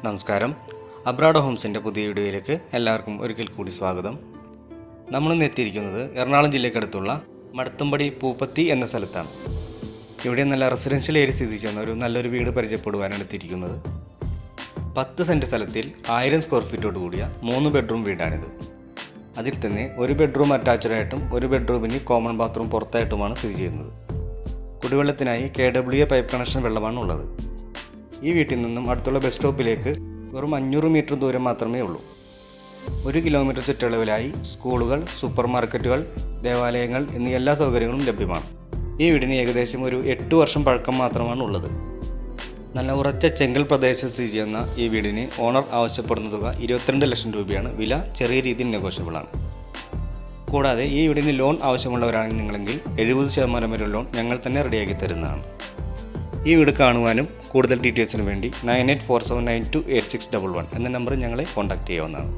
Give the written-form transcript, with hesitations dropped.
നമസ്കാരം. അബ്രാഡ് ഹോംസിൻ്റെ പുതിയ വീഡിയോയിലേക്ക് എല്ലാവർക്കും ഒരിക്കൽ കൂടി സ്വാഗതം. നമ്മളിന്ന് എത്തിയിരിക്കുന്നത് എറണാകുളം ജില്ലയ്ക്കടുത്തുള്ള മടത്തുംപടി പൂപ്പത്തി എന്ന സ്ഥലത്താണ്. ഇവിടെ നല്ല റെസിഡൻഷ്യൽ ഏരിയ സ്ഥിതി ചെയ്യുന്ന നല്ലൊരു വീട് പരിചയപ്പെടുവാനാണ് എത്തിയിരിക്കുന്നത്. 10 സെൻറ്റ് സ്ഥലത്തിൽ 1000 സ്ക്വയർ ഫീറ്റോട് കൂടിയ 3 ബെഡ്റൂം വീടാണിത്. അതിൽ തന്നെ ഒരു ബെഡ്റൂം അറ്റാച്ച്ഡായിട്ടും ഒരു ബെഡ്റൂമിന് കോമൺ ബാത്റൂം പുറത്തായിട്ടുമാണ് സ്ഥിതി ചെയ്യുന്നത്. കുടിവെള്ളത്തിനായി KWA പൈപ്പ് കണക്ഷൻ വെള്ളമാണ് ഉള്ളത്. ഈ വീട്ടിൽ നിന്നും അടുത്തുള്ള ബസ് സ്റ്റോപ്പിലേക്ക് വെറും 500 മീറ്റർ ദൂരം മാത്രമേ ഉള്ളൂ. 1 കിലോമീറ്റർ ചുറ്റളവിലായി സ്കൂളുകൾ, സൂപ്പർ മാർക്കറ്റുകൾ, ദേവാലയങ്ങൾ എന്നീ എല്ലാ സൗകര്യങ്ങളും ലഭ്യമാണ്. ഈ വീടിന് ഏകദേശം ഒരു 8 വർഷം പഴക്കം മാത്രമാണ് ഉള്ളത്. നല്ല ഉറച്ച ചെങ്കൽ പ്രദേശത്ത് സ്ഥിതി ചെയ്യുന്ന ഈ വീടിന് ഓണർ ആവശ്യപ്പെടുന്ന തുക 22 ലക്ഷം രൂപയാണ്. വില ചെറിയ രീതിയിൽ നെഗോഷ്യബിളാണ്. കൂടാതെ ഈ വീടിന് ലോൺ ആവശ്യമുള്ളവരാണ് നിങ്ങളെങ്കിൽ 70% വരെ ലോൺ ഞങ്ങൾ തന്നെ റെഡിയാക്കി തരുന്നതാണ്. ഈ വീട് കാണുവാനും കൂടുതൽ ഡീറ്റെയിൽസിന് വേണ്ടി 9847928611 എന്ന നമ്പറിൽ ഞങ്ങളെ കോൺടാക്റ്റ് ചെയ്യാവുന്നതാണ്.